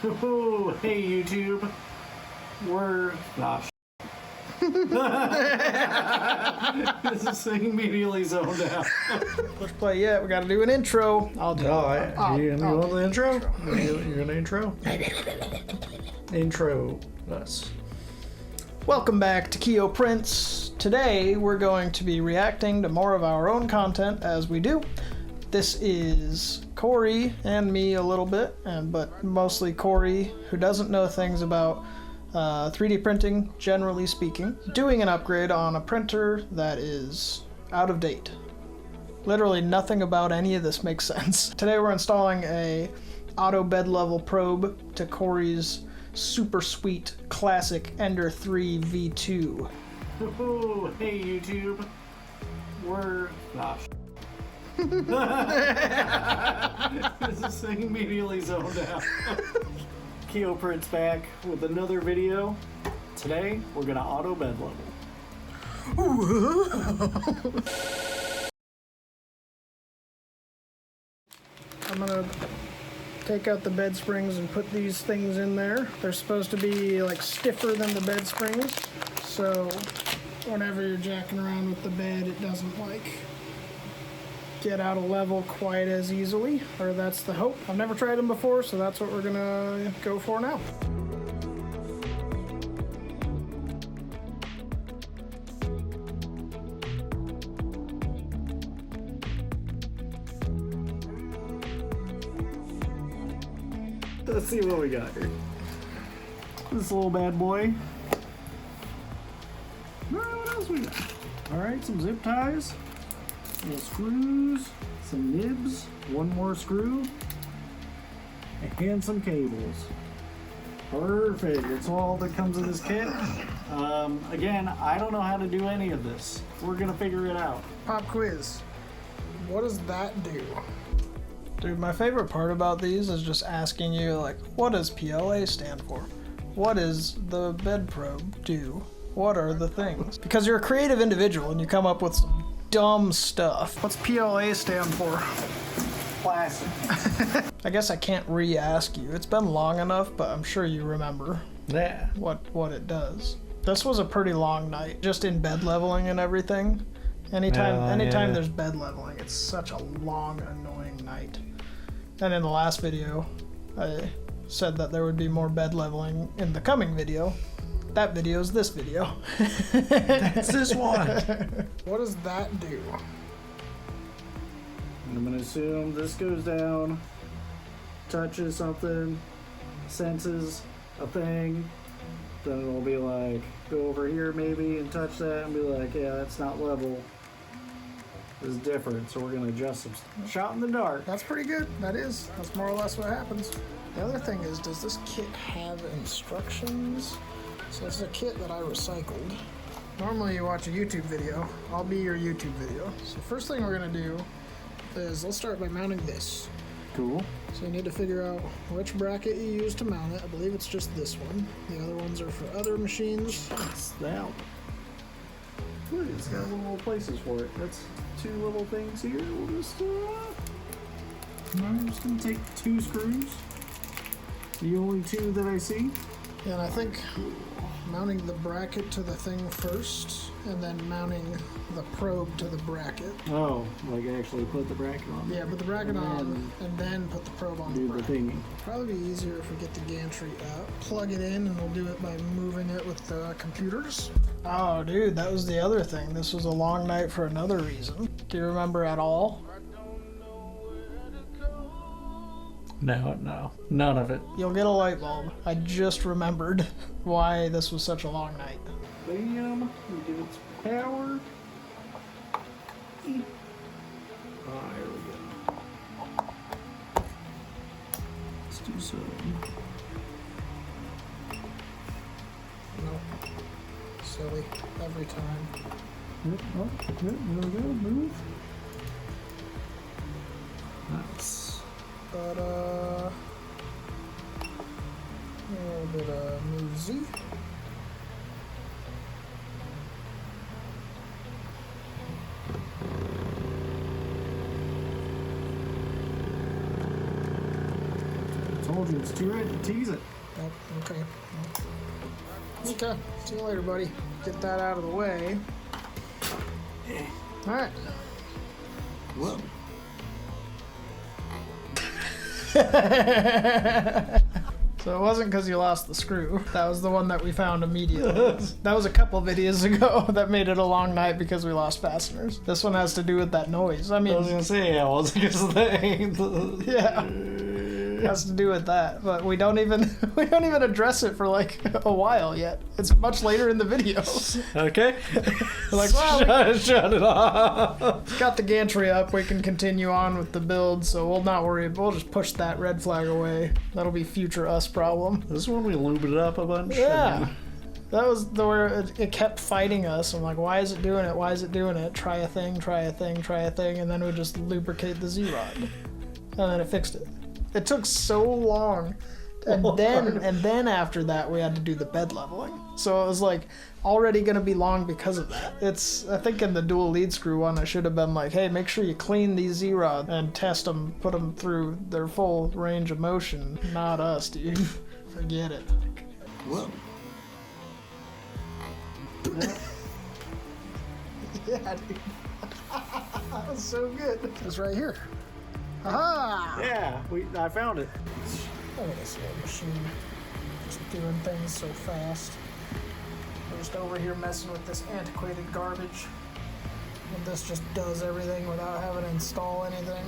Oh, hey YouTube. We're... Gosh. This thing immediately zoned out. Push play yet. We got to do an intro. I'll do it. You want the intro? You're gonna intro? Intro us. Welcome back to Keo Prints. Today we're going to be reacting to more of our own content as we do. This is Kory and me a little bit, but mostly Kory, who doesn't know things about 3D printing, generally speaking, doing an upgrade on a printer that is out of date. Literally nothing about any of this makes sense. Today we're installing a auto bed level probe to Kory's super sweet classic Ender3 V2. Oh, hey YouTube. We're... Gosh. This thing immediately zoned out. Keo Prints back with another video. Today we're gonna auto bed level. I'm gonna take out the bed springs and put these things in there. They're supposed to be like stiffer than the bed springs, so whenever you're jacking around with the bed, it doesn't like get out of level quite as easily, or that's the hope. I've never tried them before, so that's what we're gonna go for now. Let's see what we got here. This little bad boy. What else we got? Alright, some zip ties. Little screws, some nibs, one more screw, and some cables. Perfect. That's all that comes in this kit. Again, I don't know how to do any of this. We're gonna figure it out. Pop quiz. What does that do? Dude, my favorite part about these is just asking you, like, what does PLA stand for? What does the bed probe do? What are the things? Because you're a creative individual and you come up with some dumb stuff. What's PLA stand for? Plastic. I guess I can't re-ask you. It's been long enough, but I'm sure you remember Yeah. what it does. This was a pretty long night, just in bed leveling and everything. Anytime there's bed leveling, it's such a long, annoying night. And in the last video, I said that there would be more bed leveling in the coming video. That video is this video. That's this one. What does that do? I'm gonna assume this goes down, touches something, senses a thing, then it'll be like, go over here maybe and touch that and be like, yeah, that's not level. This is different, so we're gonna adjust some stuff. Shot in the dark. That's pretty good. That's more or less what happens. The other thing is, does this kit have instructions? So it's a kit that I recycled. Normally you watch a YouTube video. I'll be your YouTube video. So first thing we're gonna do is, let's start by mounting this. Cool. So you need to figure out which bracket you use to mount it. I believe it's just this one. The other ones are for other machines. It's that. Look, it's got little places for it. That's two little things here. We'll just, I'm just gonna take 2 screws. The only 2 that I see. And I think mounting the bracket to the thing first, and then mounting the probe to the bracket. Oh, like actually put the bracket on. Yeah, put the bracket on, and then put the probe on the Do bracket. the thingy. Probably be easier if we get the gantry out. Plug it in, and we'll do it by moving it with the computers. Oh, dude, that was the other thing. This was a long night for another reason. Do you remember at all? No, none of it. You'll get a light bulb. I just remembered why this was such a long night. Bam, we give it some power. Here we go. Let's do some. Nope. Silly. Every time. Yep, there we go, move. Nice. But, a little bit of movesy. Told you It's too red to tease it. Oh, okay. Okay. See you later, buddy. Get that out of the way. All right. Whoa. So it wasn't because you lost the screw. That was the one that we found immediately. That was a couple videos ago that made it a long night because we lost fasteners. This one has to do with that noise. I mean, I was gonna say, yeah, well, it's because of the yeah, has to do with that. But we don't even address it for like a while yet. It's much later in the video. Okay. We're like, well, shut it off. we got the gantry up. We can continue on with the build, so we'll not worry. We'll just push that red flag away. That'll be future us problem. This is when we lubed it up a bunch. Yeah. That was where it kept fighting us. I'm like, why is it doing it? Why is it doing it? Try a thing, try a thing, try a thing, and then we just lubricate the Z-rod. And then it fixed it. It took so long. And then after that we had to do the bed leveling. So it was like already gonna be long because of that. I think in the dual lead screw one I should have been like, hey, make sure you clean these Z-rods and test them, put them through their full range of motion. Not us, dude. Forget it. Whoa. Yeah, dude. That was so good. It's right here. Aha! Yeah, I found it. Look at this little machine. Just doing things so fast. We're just over here messing with this antiquated garbage. And this just does everything without having to install anything.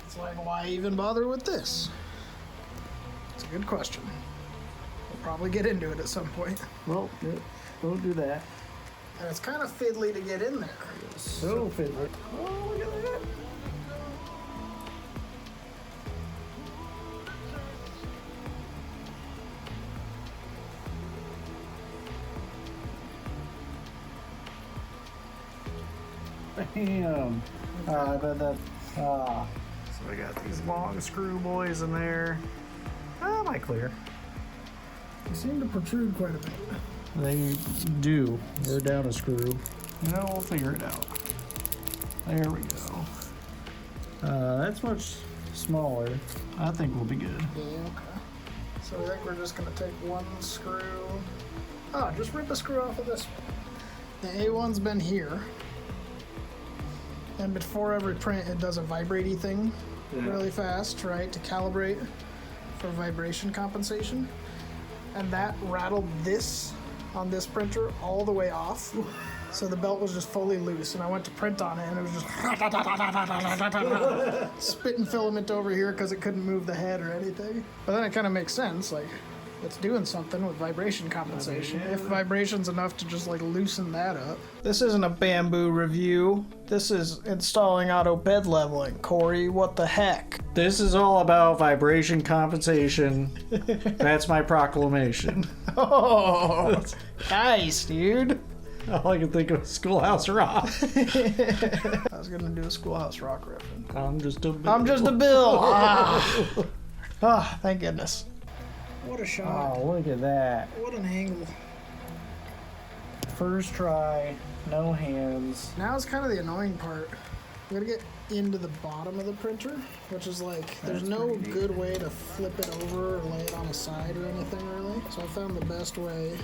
It's like, why even bother with this? It's a good question. We'll probably get into it at some point. Well, don't do that. And it's kind of fiddly to get in there. So fiddly. Oh, look at that. Bam. I bet that. So we got these long screw boys in there. Might clear. They seem to protrude quite a bit. They do. We're down a screw. You know, we'll figure it out. There we go. That's much smaller. I think we'll be good. Yeah, okay. So I think we're just going to take one screw. Oh, just rip a screw off of this one. The A1's been here. And before every print, it does a vibrate-y thing really fast, right, to calibrate for vibration compensation. And that rattled this on this printer all the way off. So the belt was just fully loose, and I went to print on it, and it was just spitting filament over here because it couldn't move the head or anything. But then it kind of makes sense, like it's doing something with vibration compensation. If vibration's enough to just like loosen that up. This isn't a bamboo review. This is installing auto bed leveling. Kory, what the heck? This is all about vibration compensation. That's my proclamation. Oh, nice, dude. All I can think of is Schoolhouse Rock. I was gonna do a Schoolhouse Rock reference. I'm just a Bill. Ah, thank goodness. What a shot. Oh, look at that. What an angle. First try, no hands. Now is kind of the annoying part. We gotta get into the bottom of the printer, which is like, there's no good way to flip it over or lay it on a side or anything really. So I found the best way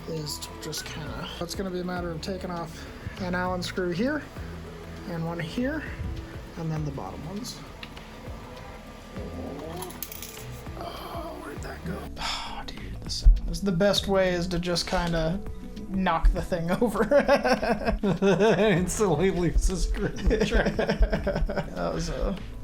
is to just kind of, it's gonna be a matter of taking off an Allen screw here and one here, and then the bottom ones. Oh, where'd that go? Oh, dude, this is the best way is to just kind of knock the thing over. Instantly loses screw. That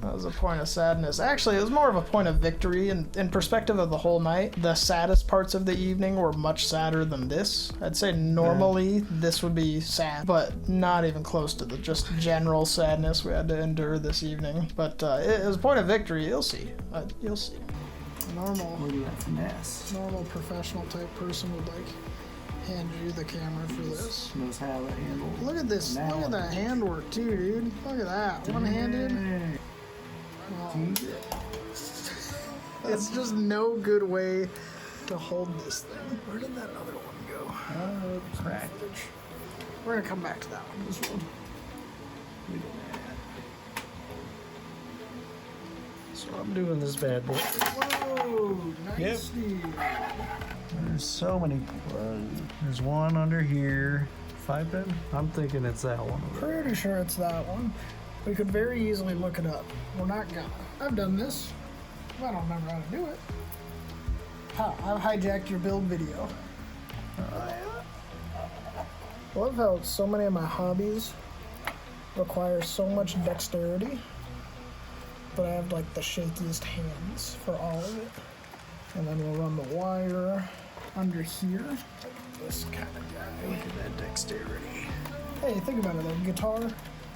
was a point of sadness. Actually, it was more of a point of victory. In perspective of the whole night, the saddest parts of the evening were much sadder than this. I'd say normally this would be sad, but not even close to the just general sadness we had to endure this evening. But it was a point of victory. You'll see. You'll see. Normal professional type person would like hand you the camera for this. Knows how to handle. Look at this. Now. Look at that handwork too, dude. Look at that. One-handed. Oh. It's just no good way to hold this thing. Where did that other one go? Crack. We're gonna come back to that one. This one. So I'm doing this bad boy. Whoa, nice. There's so many. There's one under here. 5-pin? I'm thinking it's that one. Pretty sure it's that one. We could very easily look it up. We're not gonna. I've done this. I don't remember how to do it. Ha, I've hijacked your build video. I love how so many of my hobbies require so much dexterity, but I have like the shakiest hands for all of it. And then we'll run the wire under here. This kind of guy. Look at that dexterity. Hey, think about it, a guitar,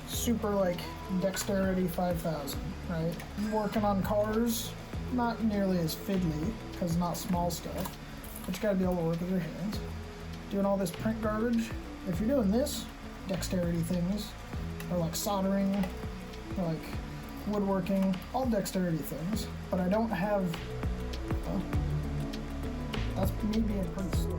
super like dexterity 5000, right? Working on cars, not nearly as fiddly, because not small stuff, but you gotta be able to work with your hands. Doing all this print garbage, if you're doing this, dexterity things, or like soldering, or like woodworking, all dexterity things, but I don't have, well, that's me being pretty slow.